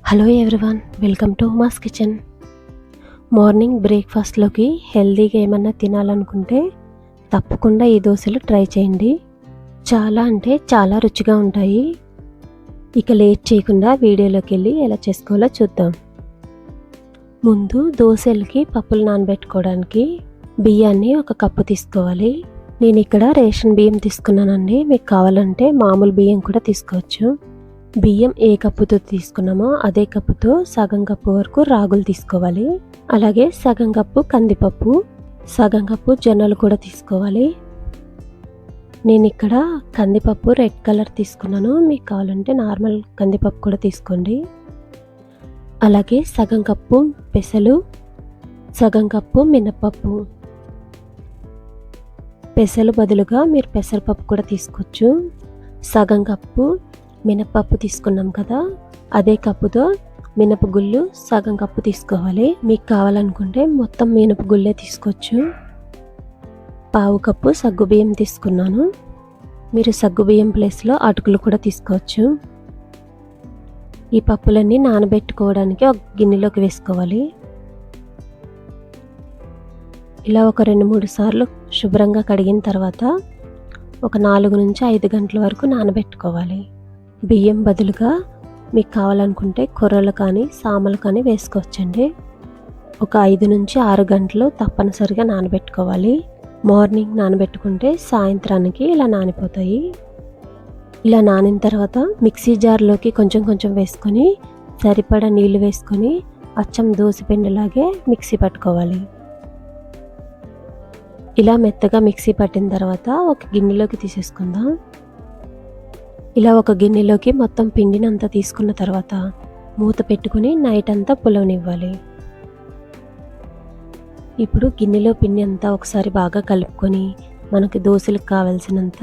Hello everyone, welcome to Uma's kitchen. Morning బ్రేక్ఫాస్ట్లోకి హెల్తీగా ఏమన్నా తినాలనుకుంటే తప్పకుండా ఈ దోశలు ట్రై చేయండి. చాలా అంటే చాలా రుచిగా ఉంటాయి. ఇక లేట్ చేయకుండా వీడియోలోకి వెళ్ళి ఎలా చేసుకోవాలో చూద్దాం. ముందు దోశలకి పప్పులు నానబెట్టుకోవడానికి బియ్యాన్ని 1 కప్పు తీసుకోవాలి. నేను ఇక్కడ రేషన్ బియ్యం తీసుకున్నానండి. మీకు కావాలంటే మామూలు బియ్యం కూడా తీసుకోవచ్చు. బియ్యం ఏ కప్పుతో తీసుకున్నామో అదే కప్పుతో సగం కప్పు వరకు రాగులు తీసుకోవాలి. అలాగే సగం కప్పు కందిపప్పు, సగం కప్పు జొన్నలు కూడా తీసుకోవాలి. నేను ఇక్కడ కందిపప్పు రెడ్ కలర్ తీసుకున్నాను. మీకు కావాలంటే నార్మల్ కందిపప్పు కూడా తీసుకోండి. అలాగే సగం కప్పు పెసలు, సగం కప్పు మినపప్పు. పెసలు బదులుగా మీరు పెసరపప్పు కూడా తీసుకోవచ్చు. సగం కప్పు మినపప్పు తీసుకున్నాం కదా, అదే కప్పుతో మినపగుళ్ళు సగం కప్పు తీసుకోవాలి. మీకు కావాలనుకుంటే మొత్తం మినపగుళ్ళే తీసుకోవచ్చు. పావు కప్పు సగ్గుబియ్యం తీసుకున్నాను. మీరు సగ్గుబియ్యం ప్లేస్లో అటుకులు కూడా తీసుకోవచ్చు. ఈ పప్పులన్నీ నానబెట్టుకోవడానికి ఒక గిన్నెలోకి వేసుకోవాలి. ఇలా ఒక 2-3 సార్లు శుభ్రంగా కడిగిన తర్వాత ఒక 4 నుంచి 5 గంటల వరకు నానబెట్టుకోవాలి. బియ్యం బదులుగా మీకు కావాలనుకుంటే కొర్రలు కానీ సామలు కానీ వేసుకోవచ్చండి. ఒక 5 నుంచి 6 గంటలు తప్పనిసరిగా నానబెట్టుకోవాలి. మార్నింగ్ నానబెట్టుకుంటే సాయంత్రానికి ఇలా నానిపోతాయి. ఇలా నానిన తర్వాత మిక్సీ జార్లోకి కొంచెం కొంచెం వేసుకొని సరిపడా నీళ్లు వేసుకొని అచ్చం దోసపిండిలాగే మిక్సీ పట్టుకోవాలి. ఇలా మెత్తగా మిక్సీ పట్టిన తర్వాత ఒక గిన్నెలోకి తీసేసుకుందాం. ఇలా ఒక గిన్నెలోకి మొత్తం పిండిని అంతా తీసుకున్న తర్వాత మూత పెట్టుకుని నైట్ అంతా పులవనివ్వాలి. ఇప్పుడు గిన్నెలో పిండి అంతా ఒకసారి బాగా కలుపుకొని మనకి దోశలకు కావాల్సినంత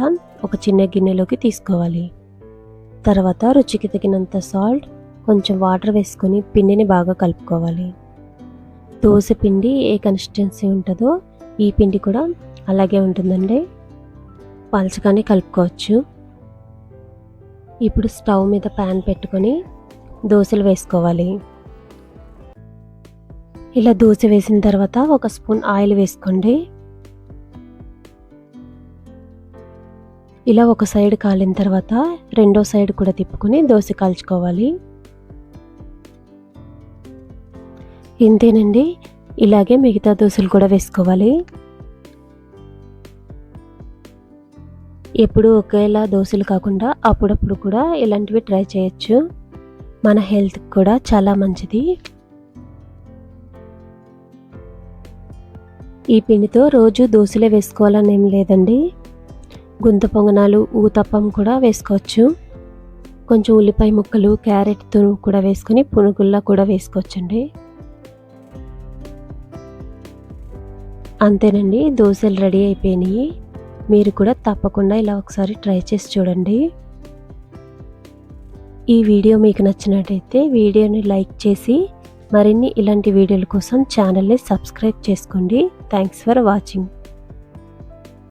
ఒక చిన్న గిన్నెలోకి తీసుకోవాలి. తర్వాత రుచికి తగినంత సాల్ట్, కొంచెం వాటర్ వేసుకొని పిండిని బాగా కలుపుకోవాలి. దోశ పిండి ఏ కన్సిస్టెన్సీ ఉంటుందో ఈ పిండి కూడా అలాగే ఉంటుందండి. పలచగానే కలుపుకోవచ్చు. ఇప్పుడు స్టవ్ మీద ప్యాన్ పెట్టుకొని దోశలు వేసుకోవాలి. ఇలా దోశ వేసిన తర్వాత 1 స్పూన్ ఆయిల్ వేసుకోండి. ఇలా ఒక సైడ్ కాలిన తర్వాత రెండో సైడ్ కూడా తిప్పుకొని దోశ కాల్చుకోవాలి. ఇంతేనండి. ఇలాగే మిగతా దోశలు కూడా వేసుకోవాలి. ఎప్పుడు ఒకేలా దోశలు కాకుండా అప్పుడప్పుడు కూడా ఇలాంటివి ట్రై చేయొచ్చు. మన హెల్త్కి కూడా చాలా మంచిది. ఈ పిండితో రోజు దోశలే వేసుకోవాలని ఏం లేదండి. గుంత పొంగనాలు, ఊతప్పం కూడా వేసుకోవచ్చు. కొంచెం ఉల్లిపాయ ముక్కలు, క్యారెట్ తురుము కూడా వేసుకొని పునుగుల్లా కూడా వేసుకోవచ్చండి. అంతేనండి, దోశలు రెడీ అయిపోయినాయి. మీరు కూడా తప్పకుండా ఇలా ఒకసారి ట్రై చేసి చూడండి. ఈ వీడియో మీకు నచ్చినట్టయితే వీడియోని లైక్ చేసి మరిన్ని ఇలాంటి వీడియోల కోసం ఛానల్ని సబ్స్క్రైబ్ చేసుకోండి. Thanks for watching.